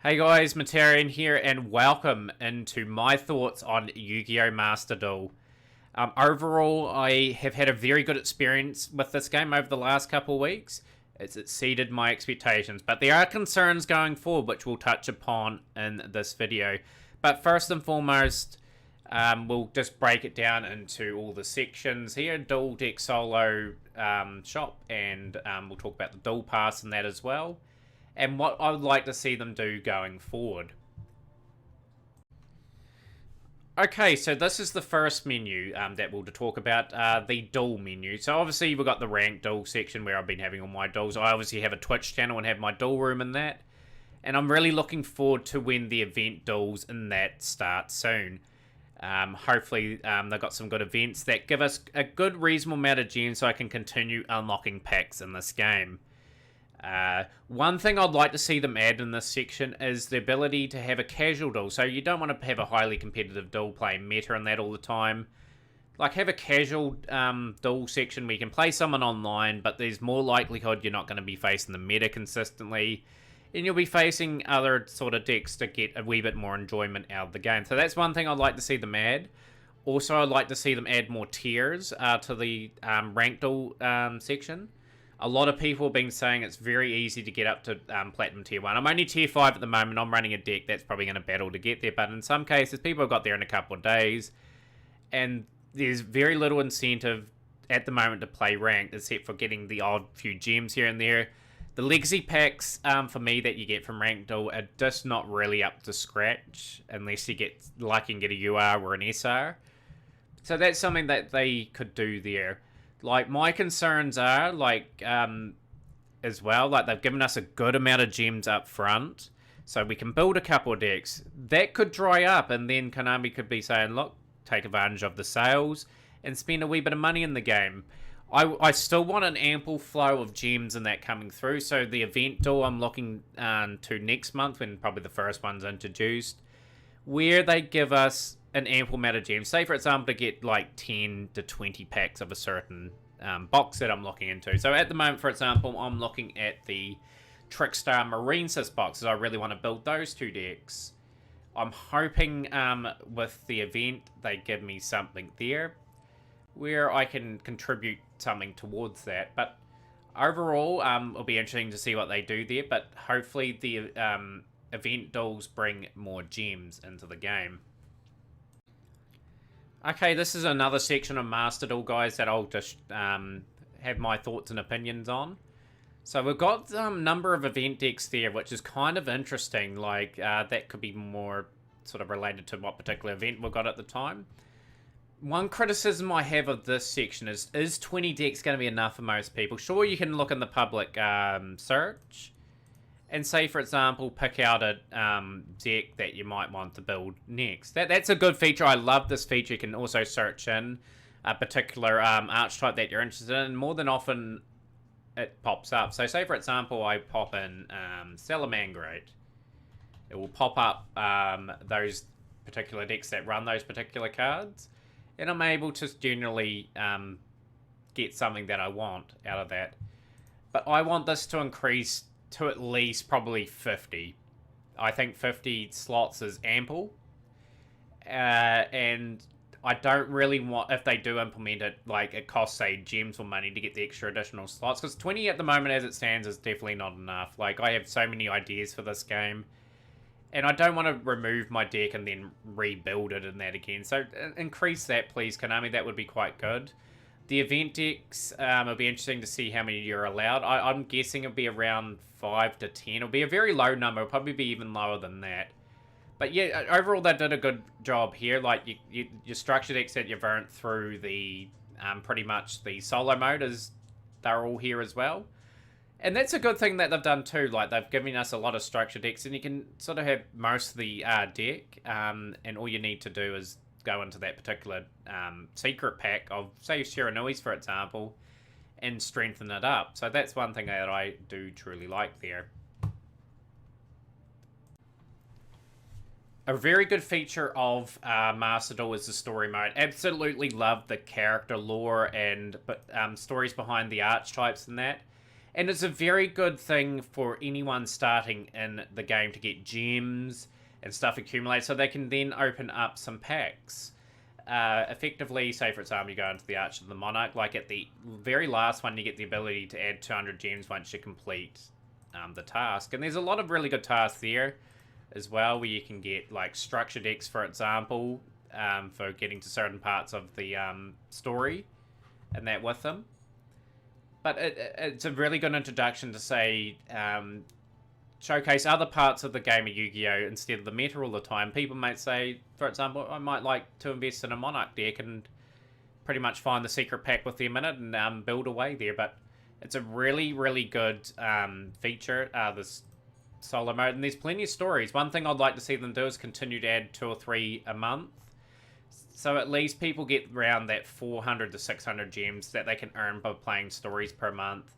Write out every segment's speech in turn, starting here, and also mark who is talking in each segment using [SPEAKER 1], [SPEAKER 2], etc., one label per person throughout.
[SPEAKER 1] Hey guys, Materian here, and welcome into my thoughts on Yu-Gi-Oh! Master Duel. Overall, I have had a very good experience with this game over the last couple of weeks. It's exceeded my expectations, but there are concerns going forward, which we'll touch upon in this video. But first and foremost, we'll just break it down into all the sections here. Duel Deck Solo shop, and we'll talk about the Duel Pass and that as well, and what I would like to see them do going forward. Okay, so this is the first menu that we'll talk about, the Duel menu. So obviously we've got the ranked Duel section where I've been having all my Duels. I obviously have a Twitch channel and have my Duel room in that. And I'm really looking forward to when the event Duels in that start soon. Hopefully they've got some good events that give us a good reasonable amount of gems so I can continue unlocking packs in this game. One thing I'd like to see them add in this section is the ability to have a casual duel. So you don't want to have a highly competitive duel playing meta and that all the time. Like, have a casual duel section where you can play someone online, but there's more likelihood you're not going to be facing the meta consistently, and you'll be facing other sort of decks to get a wee bit more enjoyment out of the game. So that's one thing I'd like to see them add. Also, I'd like to see them add more tiers to the ranked duel section. A lot of people have been saying it's very easy to get up to Platinum Tier 1. I'm only Tier 5 at the moment. I'm running a deck that's probably going to battle to get there. But in some cases, people have got there in a couple of days. And there's very little incentive at the moment to play ranked, except for getting the odd few gems here and there. The Legacy packs, for me, that you get from Ranked Duel are just not really up to scratch. Unless you get lucky and get a UR or an SR. So that's something that they could do there. Like, my concerns are, like, as well, like, they've given us a good amount of gems up front, so we can build a couple of decks. That could dry up, and then Konami could be saying, look, take advantage of the sales, and spend a wee bit of money in the game. I still want an ample flow of gems in that coming through, so the event duel I'm looking to next month, when probably the first one's introduced, where they give us an ample amount of gems. Say, for example, to get like 10 to 20 packs of a certain box that I'm looking into. So at the moment, for example, I'm looking at the Trickstar Marine Sys boxes. I really want to build those two decks. I'm hoping with the event they give me something there where I can contribute something towards that. But overall, it'll be interesting to see what they do there. But hopefully the event duels bring more gems into the game. Okay, this is another section of Master Duel, guys, that I'll just have my thoughts and opinions on. So we've got a number of event decks there, which is kind of interesting. Like, that could be more sort of related to what particular event we've got at the time. One criticism I have of this section is 20 decks going to be enough for most people? Sure, you can look in the public search and say, for example, pick out a deck that you might want to build next. That's a good feature. I love this feature. You can also search in a particular archetype that you're interested in. More than often, it pops up. So say, for example, I pop in Salamangreat. It will pop up those particular decks that run those particular cards. And I'm able to generally get something that I want out of that. But I want this to increase to at least probably 50. I think 50 slots is ample. And I don't really want, if they do implement it, like, it costs, say, gems or money to get the extra additional slots. Because 20 at the moment, as it stands, is definitely not enough. Like, I have so many ideas for this game. And I don't want to remove my deck and then rebuild it and that again. So increase that, please, Konami. That would be quite good. The event decks, it'll be interesting to see how many you're allowed. I'm guessing it'll be around 5 to 10. It'll be a very low number. It'll probably be even lower than that. But yeah, overall they did a good job here. Like, your structure decks that you've earned through the pretty much the solo mode, they're all here as well. And that's a good thing that they've done too. Like, they've given us a lot of structure decks, and you can sort of have most of the deck, and all you need to do is go into that particular secret pack of, say, Shiranui's, for example, and strengthen it up. So that's one thing that I do truly like there. A very good feature of Master Duel is the story mode. Absolutely love the character lore and stories behind the archetypes and that. And it's a very good thing for anyone starting in the game to get gems and stuff accumulated so they can then open up some packs. Effectively, say for example, you go into the Arch of the Monarch, like at the very last one, you get the ability to add 200 gems once you complete the task. And there's a lot of really good tasks there as well, where you can get like structure decks, for example, for getting to certain parts of the story and that with them. But it's a really good introduction to say, showcase other parts of the game of Yu-Gi-Oh! Instead of the meta all the time. People might say, for example, I might like to invest in a Monarch deck and pretty much find the secret pack with them in it and build away there. But it's a really, really good feature, this solo mode. And there's plenty of stories. One thing I'd like to see them do is continue to add 2 or 3 a month. So at least people get around that 400 to 600 gems that they can earn by playing stories per month.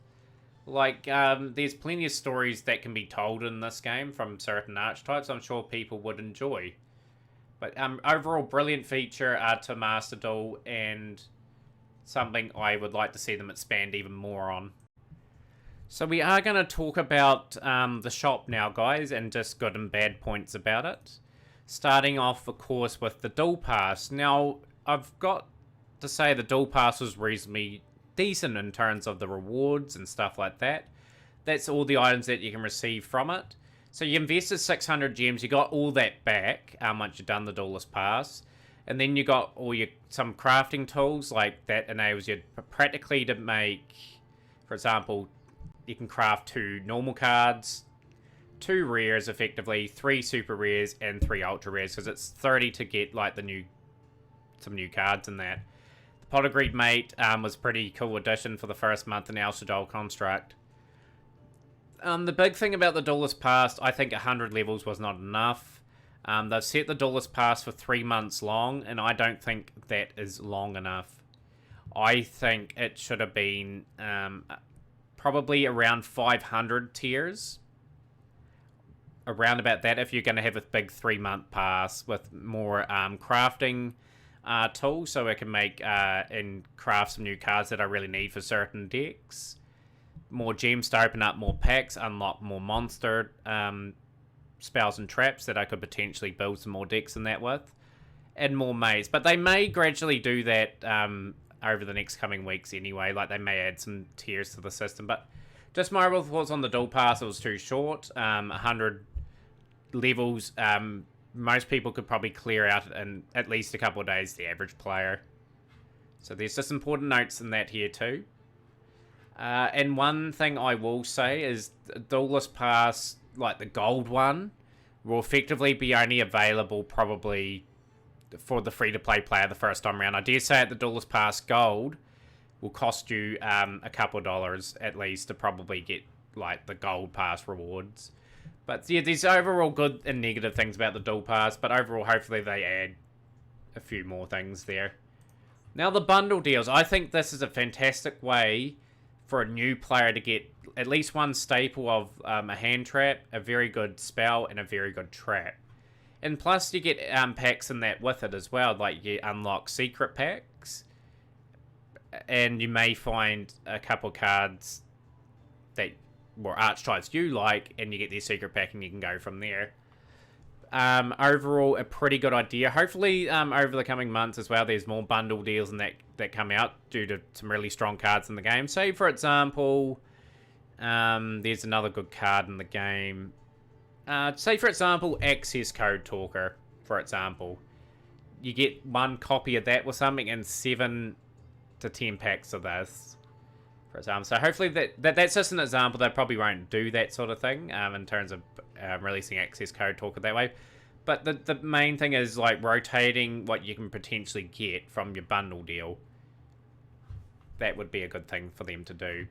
[SPEAKER 1] Like, there's plenty of stories that can be told in this game from certain archetypes I'm sure people would enjoy. But overall, brilliant feature to Master Duel, and something I would like to see them expand even more on. So we are going to talk about the shop now, guys, and just good and bad points about it. Starting off, of course, with the Duel Pass. Now, I've got to say the Duel Pass was reasonably decent in terms of the rewards and stuff like that. That's all the items that you can receive from it. So you invested 600 gems, you got all that back once you've done the Duelist Pass. And then you got some crafting tools, like that enables you practically to make, for example, you can craft 2 normal cards, 2 rares effectively, 3 super rares, and 3 ultra rares, because it's 30 to get like some new cards in that. The Pot of Greed Mate was a pretty cool addition for the first month in the Ultra Duel construct. The big thing about the Duelist Pass, I think 100 levels was not enough. They've set the Duelist Pass for 3 months long, and I don't think that is long enough. I think it should have been probably around 500 tiers. Around about that, if you're going to have a big 3-month pass with more crafting tools, so I can make and craft some new cards that I really need for certain decks. More gems to open up more packs, unlock more monster spells and traps that I could potentially build some more decks in that with, and more maze. But they may gradually do that over the next coming weeks anyway. Like, they may add some tiers to the system. But just my overall thoughts on the Duel Pass, it was too short. 100 levels, most people could probably clear out in at least a couple of days, the average player. So there's just important notes in that here too. And one thing I will say is the Duelist Pass, like the gold one, will effectively be only available probably for the free-to-play player the first time around. I dare say at the Duelist Pass Gold will cost you a couple of dollars at least to probably get like the Gold Pass rewards. But yeah, there's overall good and negative things about the Duel Pass, but overall hopefully they add a few more things there. Now the bundle deals. I think this is a fantastic way for a new player to get at least one staple of a hand trap, a very good spell, and a very good trap. And plus you get packs in that with it as well, like you unlock secret packs, and you may find a couple cards that were archetypes you like, and you get their secret pack and you can go from there. Overall, a pretty good idea. Hopefully, over the coming months as well, there's more bundle deals and that come out due to some really strong cards in the game. Say, for example, there's another good card in the game. Say, for example, Access Code Talker, for example. You get 1 copy of that or something and 7 to 10 packs of this, for example. So hopefully that's just an example. They probably won't do that sort of thing in terms of releasing Access Code Talker that way. But the main thing is like rotating what you can potentially get from your bundle deal. That would be a good thing for them to do.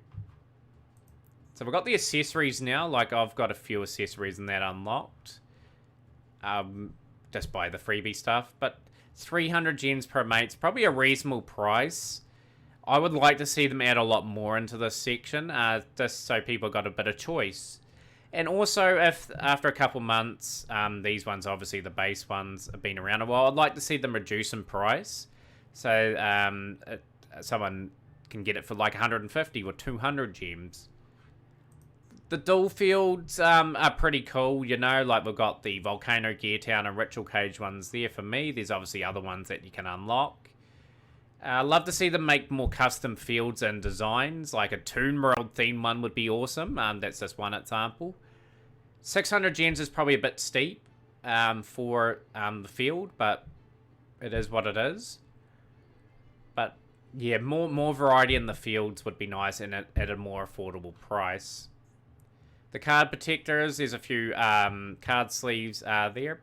[SPEAKER 1] So we've got the accessories now. Like, I've got a few accessories in that unlocked. Just by the freebie stuff. But 300 gems per mate's probably a reasonable price. I would like to see them add a lot more into this section, just so people got a bit of choice. And also, if after a couple months, these ones, obviously the base ones, have been around a while, I'd like to see them reduce in price. So someone can get it for like 150 or 200 gems. The dual fields are pretty cool, you know, like we've got the Volcano, Gear Town, and Ritual Cage ones there for me. There's obviously other ones that you can unlock. Love to see them make more custom fields and designs, like a Toon World theme one would be awesome. That's just one example. 600 gems is probably a bit steep for the field, but it is what it is. But yeah, more variety in the fields would be nice and at a more affordable price. The card protectors, there's a few card sleeves there.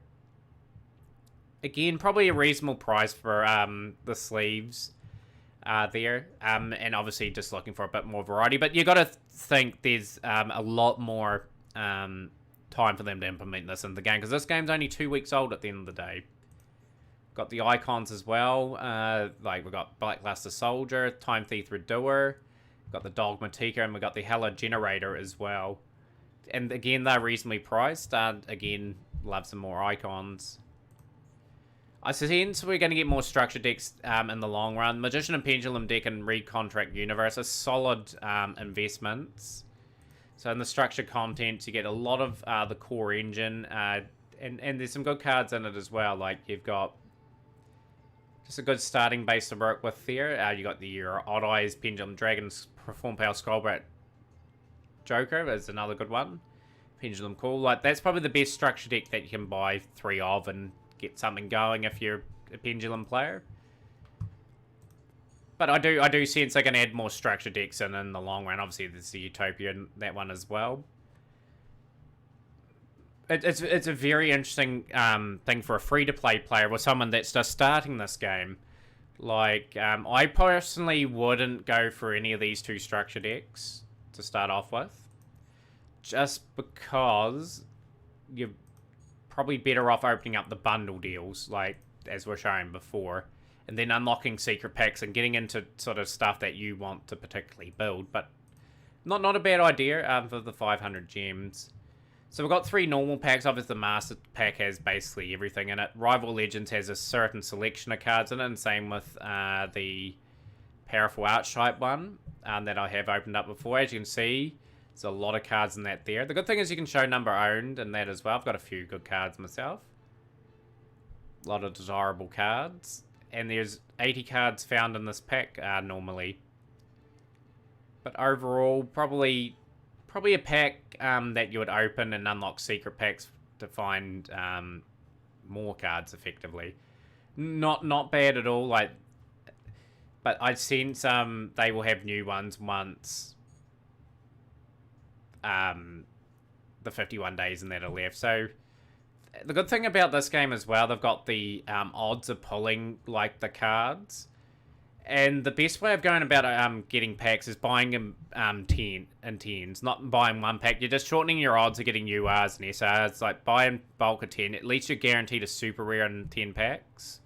[SPEAKER 1] Again, probably a reasonable price for the sleeves there. And obviously just looking for a bit more variety. But you got to think there's a lot more time for them to implement this in the game. Because this game's only 2 weeks old at the end of the day. Got the icons as well. Like we've got Blackluster Soldier, Time Thief Redoer. Got the Dogmatika, and we've got the Hella Generator as well. And again, they're reasonably priced. Again, love some more icons. I sense we're going to get more structure decks in the long run. Magician and Pendulum deck and Recontract Universe are solid investments. So in the structure content, you get a lot of the core engine. And there's some good cards in it as well. Like you've got just a good starting base to work with there. You got your Odd Eyes, Pendulum Dragons, Perform Power Skullbrat Joker is another good one. Pendulum Call. Like that's probably the best structure deck that you can buy 3 of and get something going if you're a Pendulum player. But I do sense they can add more structure decks in the long run. Obviously, there's the Utopia and that one as well. It's a very interesting thing for a free-to-play player or someone that's just starting this game. Like, I personally wouldn't go for any of these 2 structure decks to start off with. Just because you're probably better off opening up the bundle deals, like as we're showing before, and then unlocking secret packs and getting into sort of stuff that you want to particularly build. But not a bad idea for the 500 gems. So we've got 3 normal packs. Obviously, the Master Pack has basically everything in it. Rival Legends has a certain selection of cards in it, and same with the Powerful Archetype one that I have opened up before. As you can see, there's a lot of cards in that there. The good thing is you can show number owned in that as well. I've got a few good cards myself. A lot of desirable cards. And there's 80 cards found in this pack normally. But overall, probably a pack that you would open and unlock secret packs to find more cards effectively. Not bad at all. Like, but I sense they will have new ones once the 51 days and that are left. So the good thing about this game as well, they've got the odds of pulling like the cards. And the best way of going about getting packs is buying them 10 and 10s, not buying one pack. You're just shortening your odds of getting URs and SRs. Like, buy in bulk of 10. At least you're guaranteed a super rare in 10 packs.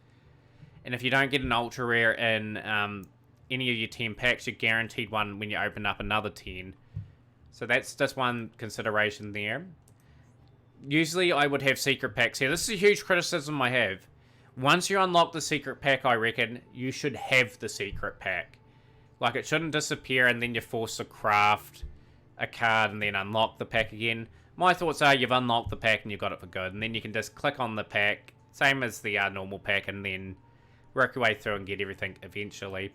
[SPEAKER 1] And if you don't get an ultra rare in any of your 10 packs, you're guaranteed one when you open up another 10. So that's just one consideration there. Usually I would have secret packs here. This is a huge criticism I have. Once you unlock the secret pack, I reckon, you should have the secret pack. Like, it shouldn't disappear and then you're forced to craft a card and then unlock the pack again. My thoughts are you've unlocked the pack and you've got it for good. And then you can just click on the pack, same as the normal pack, and then work your way through and get everything eventually.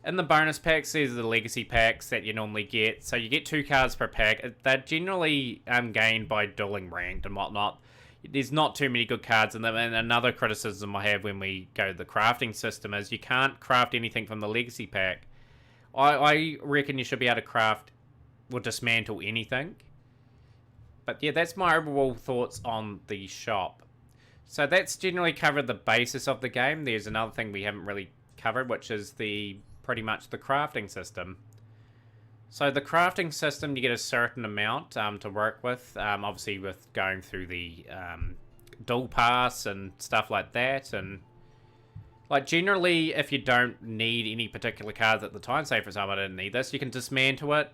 [SPEAKER 1] In the bonus packs, these are the legacy packs that you normally get. So you get 2 cards per pack. They're generally gained by dueling ranked and whatnot. There's not too many good cards in them. And another criticism I have when we go to the crafting system is you can't craft anything from the legacy pack. I reckon you should be able to craft or dismantle anything. But yeah, that's my overall thoughts on the shop. So that's generally covered the basis of the game. There's another thing we haven't really covered, which is pretty much the crafting system. So the crafting system, you get a certain amount to work with, obviously with going through the dual pass and stuff like that. And like generally, if you don't need any particular cards at the time, say for example I didn't need this, you can dismantle it,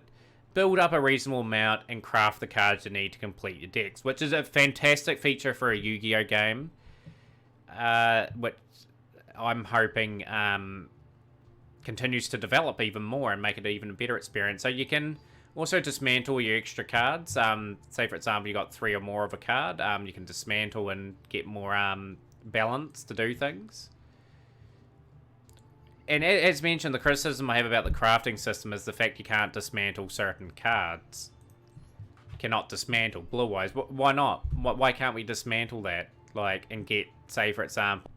[SPEAKER 1] build up a reasonable amount, and craft the cards you need to complete your decks, which is a fantastic feature for a Yu-Gi-Oh game, which I'm hoping continues to develop even more and make it even a better experience. So you can Also dismantle your extra cards. Say for example you got 3 or more of a card. You can dismantle and get more balance to do things. And as mentioned, the criticism I have about the crafting system is the fact you can't dismantle certain cards. Cannot dismantle Blue Eyes. Why not? Why can't we dismantle that? Like, and get, say for example...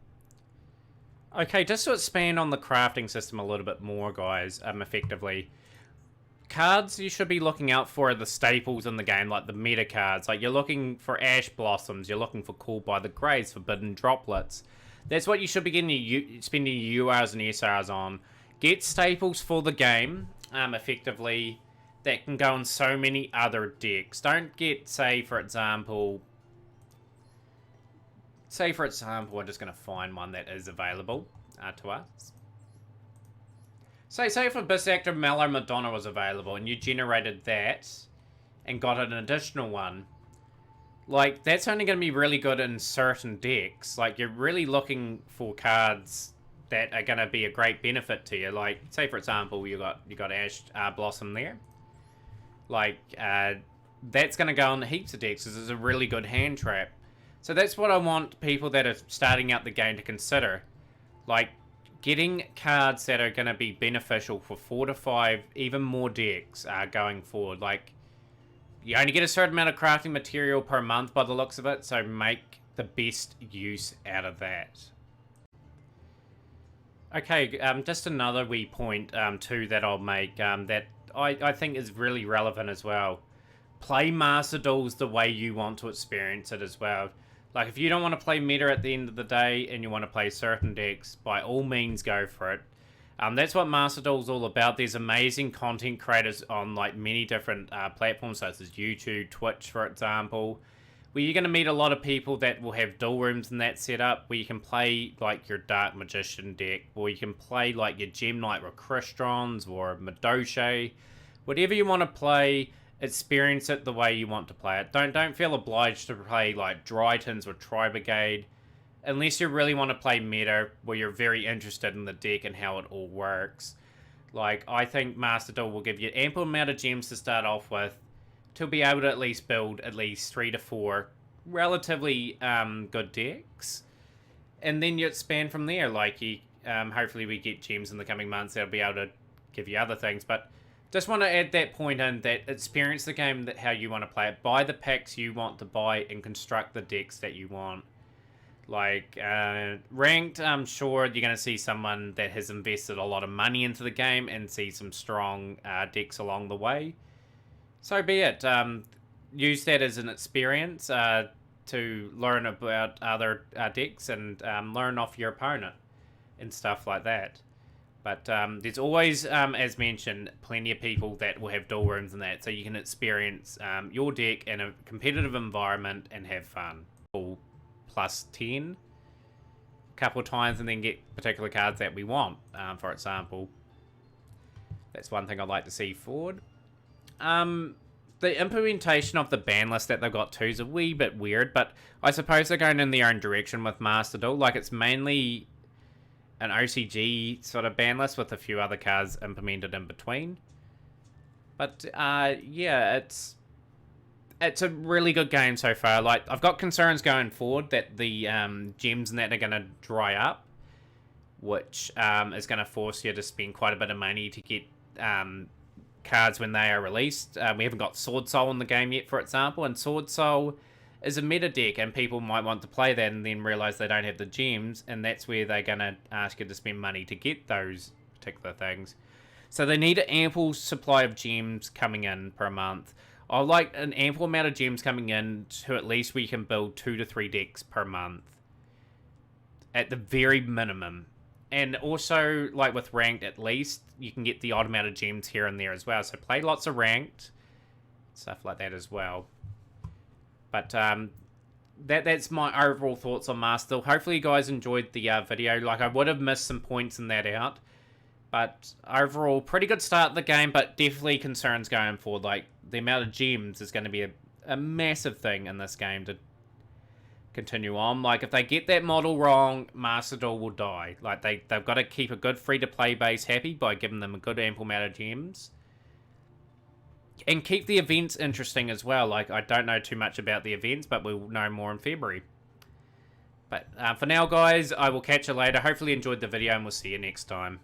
[SPEAKER 1] Okay, just to expand on the crafting system a little bit more, guys, effectively. Cards you should be looking out for are the staples in the game, like the meta cards. Like, you're looking for Ash Blossoms, you're looking for Called by the Graves, Forbidden Droplets. That's what you should be getting spending your URs and SRs on. Get staples for the game, effectively, that can go in so many other decks. Don't get, say for example, I'm just going to find one that is available to us. Say if a Bisector Mallow Madonna was available and you generated that and got an additional one. Like, that's only going to be really good in certain decks. Like, you're really looking for cards that are going to be a great benefit to you. Like, say for example, you got Ash Blossom there. Like, that's going to go in heaps of decks. This is a really good hand trap. So that's what I want people that are starting out the game to consider. Like, getting cards that are going to be beneficial for 4 to 5, even more decks going forward. Like, you only get a certain amount of crafting material per month by the looks of it, so make the best use out of that. Okay, just another wee point too that I'll make that I think is really relevant as well. Play Master Duels the way you want to experience it as well. Like, if you don't want to play meta at the end of the day and you want to play certain decks, by all means go for it. That's what Master Duel is all about. There's amazing content creators on like many different platforms such as YouTube, Twitch, for example, where you're going to meet a lot of people that will have duel rooms in that setup, where you can play like your Dark Magician deck, or you can play like your Gem Knight Recristrons or Madoche. Whatever you want to play, experience it the way you want to play it. Don't feel obliged to play like Drytons or Tri-Brigade. Unless you really want to play meta, where you're very interested in the deck and how it all works. Like, I think Master Duel will give you ample amount of gems to start off with, to be able to at least build at least 3 to 4 relatively good decks. And then you expand from there. Like, hopefully we get gems in the coming months that'll be able to give you other things. But just want to add that point in, that experience the game how you want to play it. Buy the packs you want to buy and construct the decks that you want. Like, ranked, I'm sure you're going to see someone that has invested a lot of money into the game and see some strong decks along the way. So be it. Use that as an experience to learn about other decks and learn off your opponent and stuff like that. But there's always, as mentioned, plenty of people that will have duel rooms and that, so you can experience your deck in a competitive environment and have fun. Plus 10 a couple of times and then get particular cards that we want, for example. That's one thing I'd like to see forward. The implementation of the ban list that they've got too is a wee bit weird, but I suppose they're going in their own direction with Master Duel. Like, it's mainly an OCG sort of ban list with a few other cards implemented in between. But yeah, it's a really good game so far. Like, I've got concerns going forward that the gems and that are going to dry up, which is going to force you to spend quite a bit of money to get cards when they are released. We haven't got Sword Soul in the game yet, for example, and Sword Soul is a meta deck, and people might want to play that and then realize they don't have the gems, and that's where they're going to ask you to spend money to get those particular things. So they need an ample supply of gems coming in per month. I like an ample amount of gems coming in to at least we can build 2 to 3 decks per month. At the very minimum. And also, like with ranked, at least, you can get the odd amount of gems here and there as well. So play lots of ranked. Stuff like that as well. But that's my overall thoughts on Master Duel. Hopefully you guys enjoyed the video. Like, I would have missed some points in that out. But overall, pretty good start of the game, but definitely concerns going forward. Like, the amount of gems is going to be a massive thing in this game to continue on. Like, if they get that model wrong, Master Duel will die. Like, they've got to keep a good free-to-play base happy by giving them a good ample amount of gems. And keep the events interesting as well. Like, I don't know too much about the events, but we'll know more in February. But for now, guys, I will catch you later. Hopefully you enjoyed the video, and we'll see you next time.